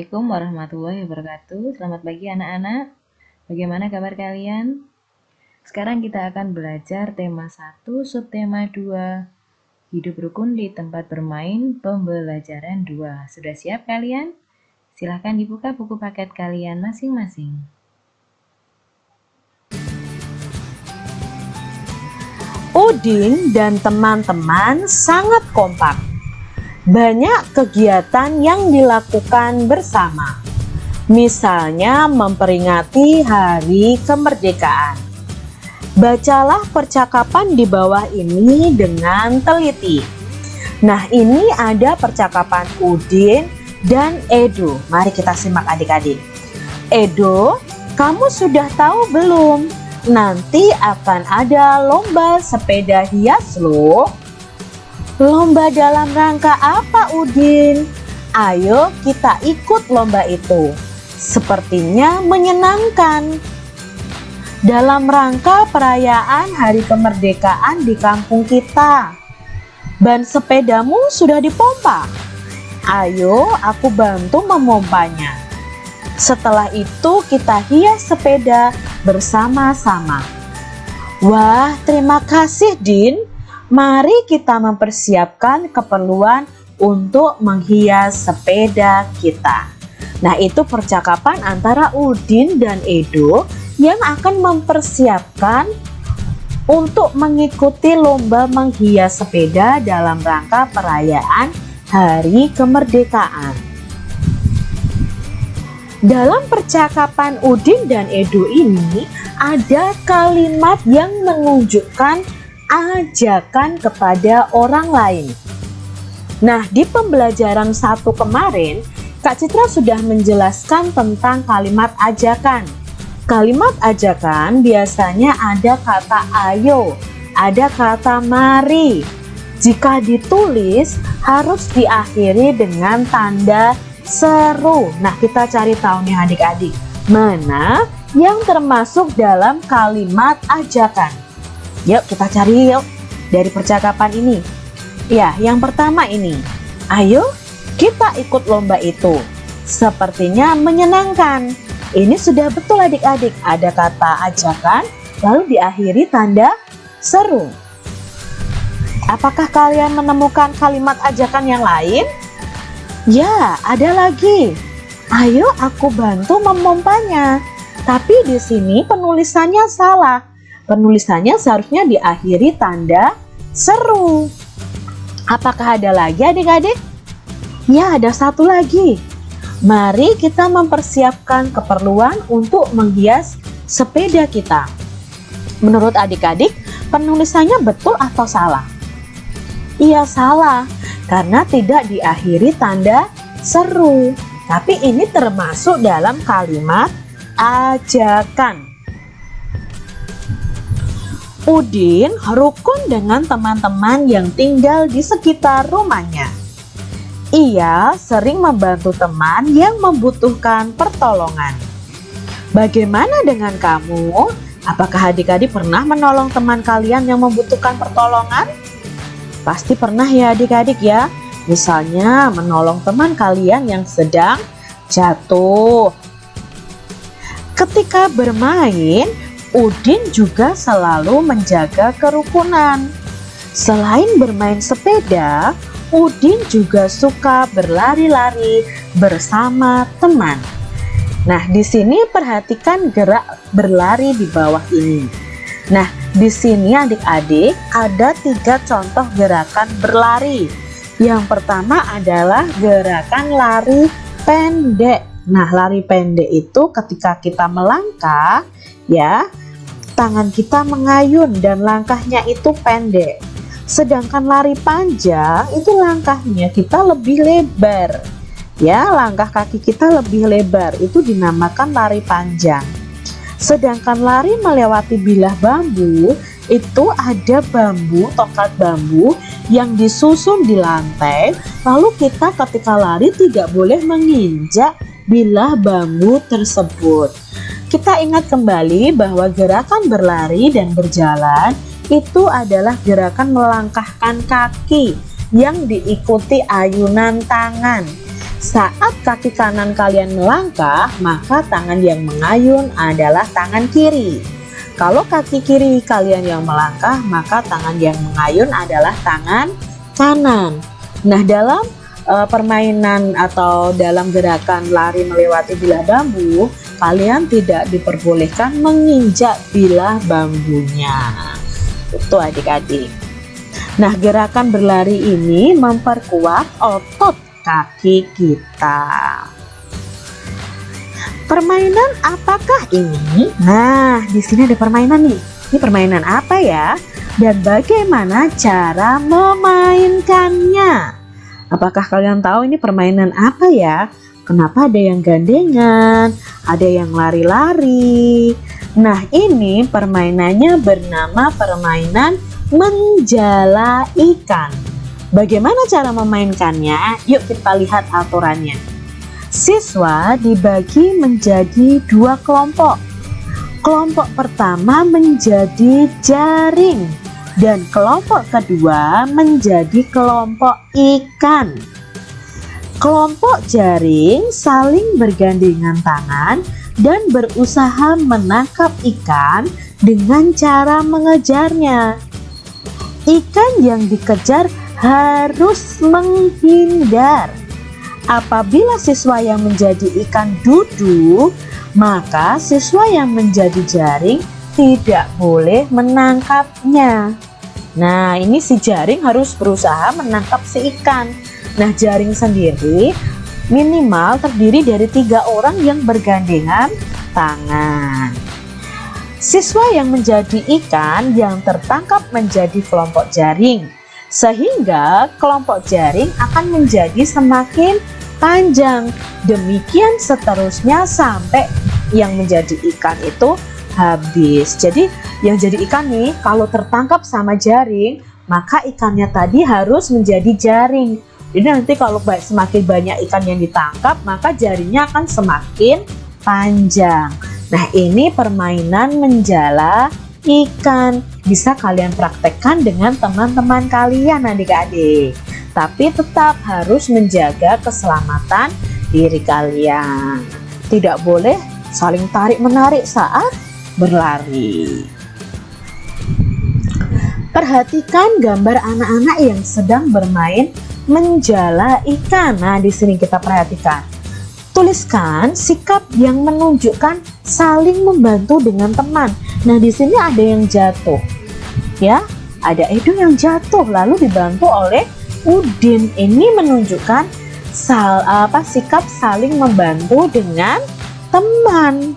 Assalamualaikum warahmatullahi wabarakatuh. Selamat pagi anak-anak. Bagaimana kabar kalian? Sekarang kita akan belajar tema 1, subtema 2, hidup rukun di tempat bermain, pembelajaran 2. Sudah siap kalian? Silahkan dibuka buku paket kalian masing-masing. Udin dan teman-teman sangat kompak. Banyak kegiatan yang dilakukan bersama. Misalnya memperingati hari kemerdekaan. Bacalah percakapan di bawah ini dengan teliti. Nah, ini ada percakapan Udin dan Edo. Mari kita simak adik-adik. Edo, kamu sudah tahu belum? Nanti akan ada lomba sepeda hias loh. Lomba dalam rangka apa, Udin? Ayo kita ikut lomba itu. Sepertinya menyenangkan. Dalam rangka perayaan hari kemerdekaan di kampung kita. Ban sepedamu sudah dipompa. Ayo aku bantu memompanya. Setelah itu kita hias sepeda bersama-sama. Wah, terima kasih, Din. Mari kita mempersiapkan keperluan untuk menghias sepeda kita. Nah, itu percakapan antara Udin dan Edo yang akan mempersiapkan untuk mengikuti lomba menghias sepeda dalam rangka perayaan Hari Kemerdekaan. Dalam percakapan Udin dan Edo ini ada kalimat yang menunjukkan ajakan kepada orang lain. Nah, di pembelajaran 1 kemarin, Kak Citra sudah menjelaskan tentang kalimat ajakan. Kalimat ajakan biasanya ada kata ayo, ada kata mari. Jika ditulis harus diakhiri dengan tanda seru. Nah, kita cari tahu nih adik-adik, mana yang termasuk dalam kalimat ajakan. Yuk kita cari yuk dari percakapan ini. Ya, yang pertama ini. Ayo kita ikut lomba itu. Sepertinya menyenangkan. Ini sudah betul adik-adik. Ada kata ajakan lalu diakhiri tanda seru. Apakah kalian menemukan kalimat ajakan yang lain? Ya, ada lagi. Ayo aku bantu memompanya. Tapi di sini penulisannya salah. Penulisannya seharusnya diakhiri tanda seru. Apakah ada lagi adik-adik? Ya, ada satu lagi. Mari kita mempersiapkan keperluan untuk menghias sepeda kita. Menurut adik-adik, penulisannya betul atau salah? Iya, salah. Karena tidak diakhiri tanda seru. Tapi ini termasuk dalam kalimat ajakan. Udin rukun dengan teman-teman yang tinggal di sekitar rumahnya. Ia sering membantu teman yang membutuhkan pertolongan. Bagaimana dengan kamu? Apakah adik-adik pernah menolong teman kalian yang membutuhkan pertolongan? Pasti pernah ya adik-adik ya. Misalnya menolong teman kalian yang sedang jatuh. Ketika bermain, Udin juga selalu menjaga kerukunan. Selain bermain sepeda, Udin juga suka berlari-lari bersama teman. Nah, di sini perhatikan gerak berlari di bawah ini. Nah, di sini adik-adik ada 3 contoh gerakan berlari. Yang pertama adalah gerakan lari pendek. Nah, lari pendek itu ketika kita melangkah, ya, tangan kita mengayun dan langkahnya itu pendek. Sedangkan lari panjang itu langkahnya kita lebih lebar. Ya, langkah kaki kita lebih lebar. Itu dinamakan lari panjang. Sedangkan lari melewati bilah bambu, itu ada bambu, tongkat bambu yang disusun di lantai. Lalu kita ketika lari tidak boleh menginjak bilah bambu tersebut. Kita ingat kembali bahwa gerakan berlari dan berjalan itu adalah gerakan melangkahkan kaki yang diikuti ayunan tangan. Saat kaki kanan kalian melangkah, maka tangan yang mengayun adalah tangan kiri. Kalau kaki kiri kalian yang melangkah, maka tangan yang mengayun adalah tangan kanan. Nah, dalam permainan atau dalam gerakan lari melewati bilah bambu, kalian tidak diperbolehkan menginjak bilah bambunya. Itu adik-adik. Nah, gerakan berlari ini memperkuat otot kaki kita. Permainan apakah ini? Nah, di sini ada permainan nih. Ini permainan apa ya? Dan bagaimana cara memainkannya? Apakah kalian tahu ini permainan apa ya? Kenapa ada yang gandengan, ada yang lari-lari? Nah, ini permainannya bernama permainan menjala ikan. Bagaimana cara memainkannya? Yuk kita lihat aturannya. Siswa dibagi menjadi 2 kelompok. Kelompok pertama menjadi jaring dan kelompok kedua menjadi kelompok ikan. Kelompok jaring saling bergandengan tangan dan berusaha menangkap ikan dengan cara mengejarnya. Ikan yang dikejar harus menghindar. Apabila siswa yang menjadi ikan duduk, maka siswa yang menjadi jaring tidak boleh menangkapnya. Nah, ini si jaring harus berusaha menangkap si ikan. Nah, jaring sendiri minimal terdiri dari 3 orang yang bergandengan tangan. Siswa yang menjadi ikan yang tertangkap menjadi kelompok jaring, sehingga kelompok jaring akan menjadi semakin panjang. Demikian seterusnya sampai yang menjadi ikan itu habis. Jadi yang jadi ikan nih, kalau tertangkap sama jaring, maka ikannya tadi harus menjadi jaring. Jadi nanti kalau semakin banyak ikan yang ditangkap, maka jaringnya akan semakin panjang. Nah, ini permainan menjala ikan. Bisa kalian praktekkan dengan teman-teman kalian adik-adik. Tapi tetap harus menjaga keselamatan diri kalian. Tidak boleh saling tarik-menarik saat berlari. Perhatikan gambar anak-anak yang sedang bermain menjala ikan. Nah, di sini kita perhatikan. Tuliskan sikap yang menunjukkan saling membantu dengan teman. Nah, di sini ada yang jatuh. Ya, ada Edo yang jatuh lalu dibantu oleh Udin. Ini menunjukkan sikap saling membantu dengan teman.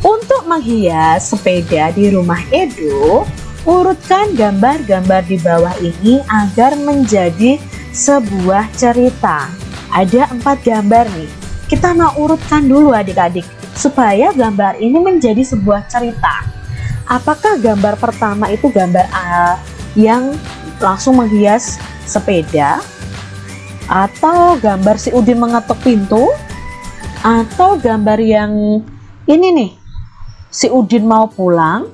Untuk menghias sepeda di rumah Edo, urutkan gambar-gambar di bawah ini agar menjadi sebuah cerita. Ada 4 gambar nih. Kita mau urutkan dulu adik-adik supaya gambar ini menjadi sebuah cerita. Apakah gambar pertama itu gambar yang langsung menghias sepeda, atau gambar si Udin mengetuk pintu, atau gambar yang ini nih, si Udin mau pulang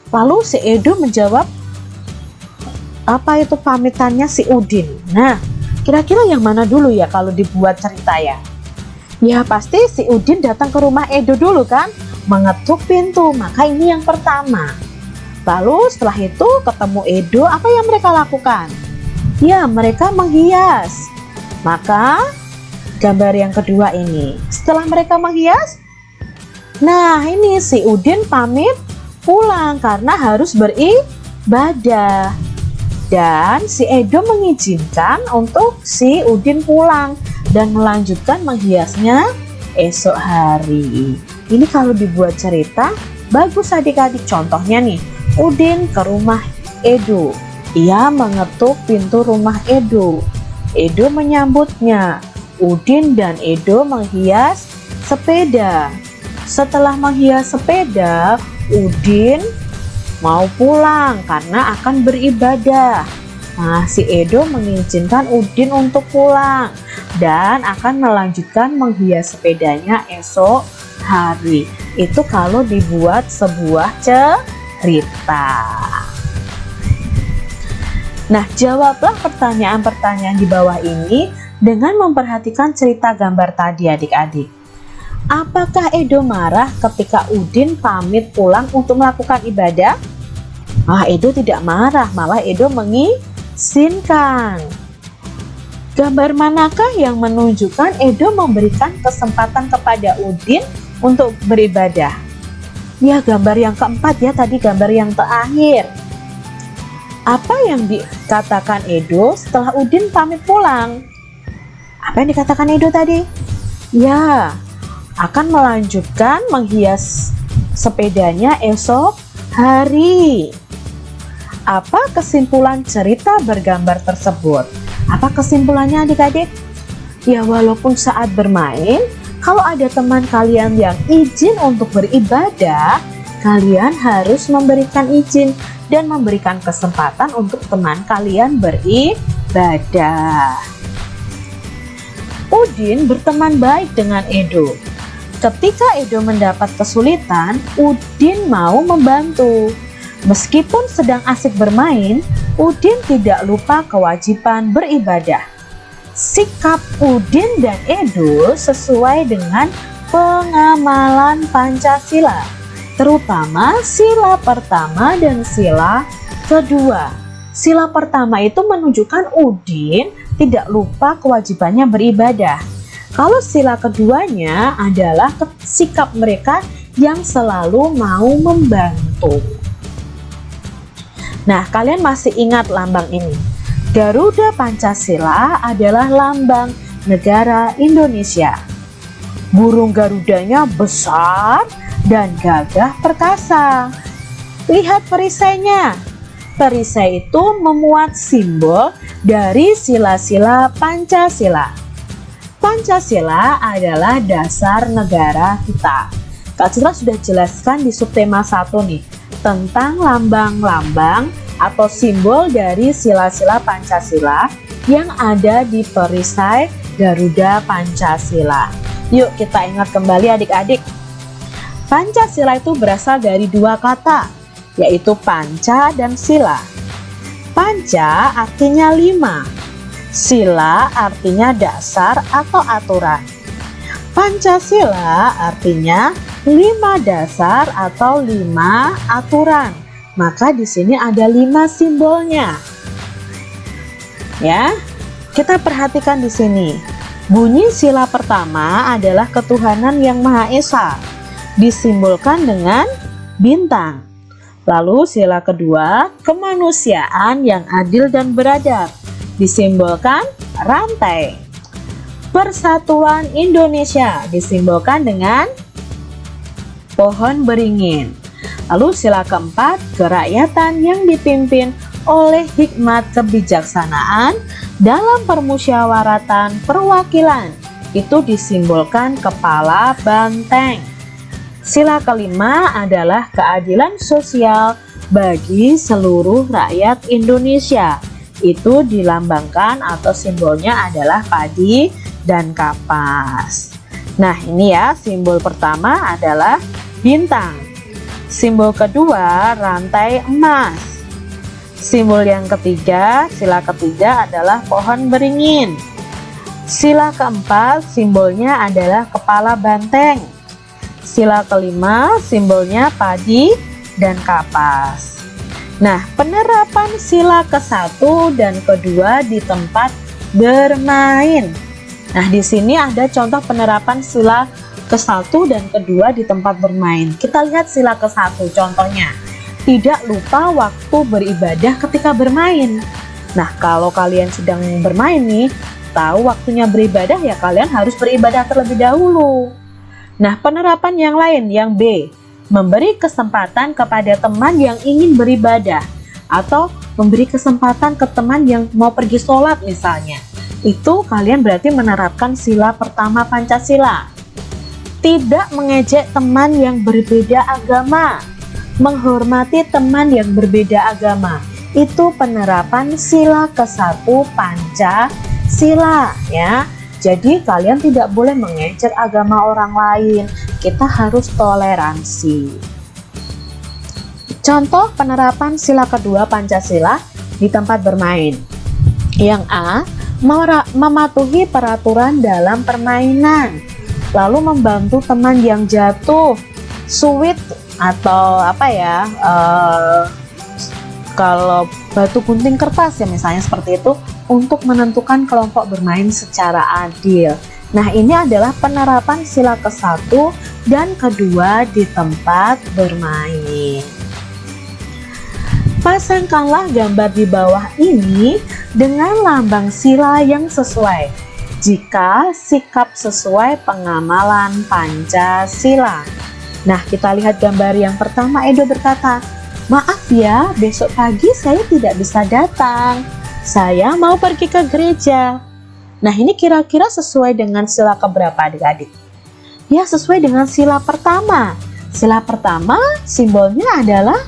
lalu si Edo menjawab apa itu pamitannya si Udin. Nah, kira-kira yang mana dulu ya kalau dibuat cerita ya? Ya pasti si Udin datang ke rumah Edo dulu kan, mengetuk pintu, maka ini yang pertama. Lalu setelah itu ketemu Edo, apa yang mereka lakukan? Ya, mereka menghias. Maka gambar yang kedua ini, setelah mereka menghias, nah ini si Udin pamit pulang karena harus beribadah. Dan si Edo mengizinkan untuk si Udin pulang dan melanjutkan menghiasnya esok hari. Ini kalau dibuat cerita bagus adik-adik. Contohnya nih, Udin ke rumah Edo. Ia mengetuk pintu rumah Edo. Edo menyambutnya. Udin dan Edo menghias sepeda. Setelah menghias sepeda, Udin mau pulang karena akan beribadah. Nah, si Edo mengizinkan Udin untuk pulang dan akan melanjutkan menghias sepedanya esok hari. Itu kalau dibuat sebuah cerita. Nah, jawablah pertanyaan-pertanyaan di bawah ini dengan memperhatikan cerita gambar tadi adik-adik. Apakah Edo marah ketika Udin pamit pulang untuk melakukan ibadah? Edo tidak marah, malah Edo mengizinkan. Gambar manakah yang menunjukkan Edo memberikan kesempatan kepada Udin untuk beribadah? Ya, gambar yang keempat ya, tadi gambar yang terakhir. Apa yang dikatakan Edo setelah Udin pamit pulang? Apa yang dikatakan Edo tadi? Ya, akan melanjutkan menghias sepedanya esok hari. Apa kesimpulan cerita bergambar tersebut? Apa kesimpulannya adik-adik? Ya, walaupun saat bermain, kalau ada teman kalian yang izin untuk beribadah, kalian harus memberikan izin dan memberikan kesempatan untuk teman kalian beribadah. Udin berteman baik dengan Edo. Ketika Edo mendapat kesulitan, Udin mau membantu. Meskipun sedang asik bermain, Udin tidak lupa kewajiban beribadah. Sikap Udin dan Edo sesuai dengan pengamalan Pancasila, terutama sila pertama dan sila kedua. Sila pertama itu menunjukkan Udin tidak lupa kewajibannya beribadah. Kalau sila keduanya adalah sikap mereka yang selalu mau membantu. Nah, kalian masih ingat lambang ini? Garuda Pancasila adalah lambang negara Indonesia. Burung Garudanya besar dan gagah perkasa. Lihat perisainya. Perisai itu memuat simbol dari sila-sila Pancasila. Pancasila adalah dasar negara kita. Kak Citra sudah jelaskan di subtema 1 nih, tentang lambang-lambang atau simbol dari sila-sila Pancasila yang ada di perisai Garuda Pancasila. Yuk kita ingat kembali adik-adik. Pancasila itu berasal dari dua kata, yaitu panca dan sila. Panca artinya 5, sila artinya dasar atau aturan. Pancasila artinya 5 dasar atau 5 aturan. Maka di sini ada 5 simbolnya. Ya, kita perhatikan di sini. Bunyi sila pertama adalah ketuhanan yang Maha Esa, disimbolkan dengan bintang. Lalu sila kedua, kemanusiaan yang adil dan beradab, disimbolkan rantai. Persatuan Indonesia disimbolkan dengan pohon beringin. Lalu sila keempat, kerakyatan yang dipimpin oleh hikmat kebijaksanaan dalam permusyawaratan perwakilan, itu disimbolkan kepala banteng. Sila kelima adalah keadilan sosial bagi seluruh rakyat Indonesia, itu dilambangkan atau simbolnya adalah padi dan kapas. Nah, ini ya, simbol pertama adalah bintang. Simbol kedua, rantai emas. Simbol yang ketiga, sila ketiga adalah pohon beringin. Sila keempat, simbolnya adalah kepala banteng. Sila kelima, simbolnya padi dan kapas. Nah, penerapan sila ke-1 dan kedua di tempat bermain. Nah, di sini ada contoh penerapan sila ke-1 dan kedua di tempat bermain. Kita lihat sila ke-1 contohnya. Tidak lupa waktu beribadah ketika bermain. Nah, kalau kalian sedang bermain nih, tahu waktunya beribadah ya kalian harus beribadah terlebih dahulu. Nah, penerapan yang lain, yang B, memberi kesempatan kepada teman yang ingin beribadah atau memberi kesempatan ke teman yang mau pergi sholat misalnya. Itu kalian berarti menerapkan sila pertama Pancasila. Tidak mengejek teman yang berbeda agama, menghormati teman yang berbeda agama. Itu penerapan sila ke-1 Pancasila ya. Jadi kalian tidak boleh mengejek agama orang lain. Kita harus toleransi. Contoh penerapan sila kedua Pancasila di tempat bermain. Yang A, mematuhi peraturan dalam permainan, lalu membantu teman yang jatuh, suit atau kalau batu gunting kertas ya misalnya seperti itu, untuk menentukan kelompok bermain secara adil. Nah, ini adalah penerapan sila ke-1 dan kedua di tempat bermain. Pasangkanlah gambar di bawah ini dengan lambang sila yang sesuai jika sikap sesuai pengamalan Pancasila. Nah, kita lihat gambar yang pertama. Edo berkata, "Maaf ya, besok pagi saya tidak bisa datang. Saya mau pergi ke gereja." Nah, ini kira-kira sesuai dengan sila keberapa adik-adik? Ya, sesuai dengan sila pertama. Sila pertama simbolnya adalah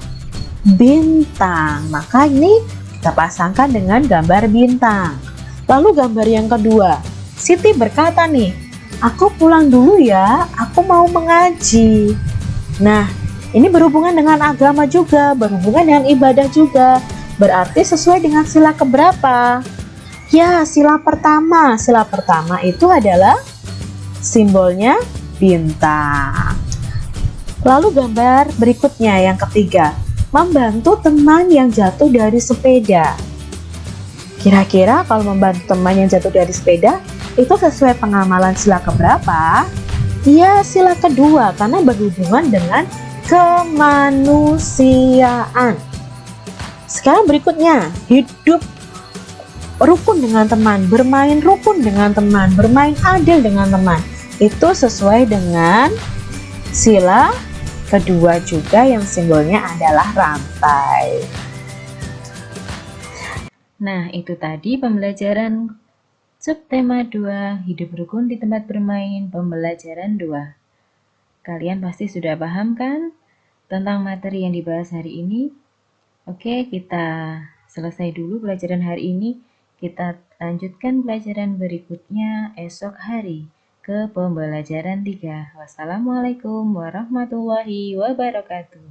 bintang. Maka ini kita pasangkan dengan gambar bintang. Lalu gambar yang kedua. Siti berkata nih, "Aku pulang dulu ya, aku mau mengaji." Nah, ini berhubungan dengan agama juga, berhubungan dengan ibadah juga. Berarti sesuai dengan sila keberapa? Ya, sila pertama. Sila pertama itu adalah simbolnya bintang. Lalu gambar berikutnya yang ketiga, membantu teman yang jatuh dari sepeda. Kira-kira kalau membantu teman yang jatuh dari sepeda, itu sesuai pengamalan sila keberapa? Ya, sila kedua, karena berhubungan dengan kemanusiaan. Sekarang berikutnya, hidup rukun dengan teman, bermain rukun dengan teman, bermain adil dengan teman. Itu sesuai dengan sila kedua juga yang simbolnya adalah rantai. Nah, itu tadi pembelajaran subtema 2, hidup rukun di tempat bermain, pembelajaran 2. Kalian pasti sudah paham kan tentang materi yang dibahas hari ini? Oke, kita selesai dulu pelajaran hari ini. Kita lanjutkan pelajaran berikutnya esok hari ke pembelajaran 3. Wassalamualaikum warahmatullahi wabarakatuh.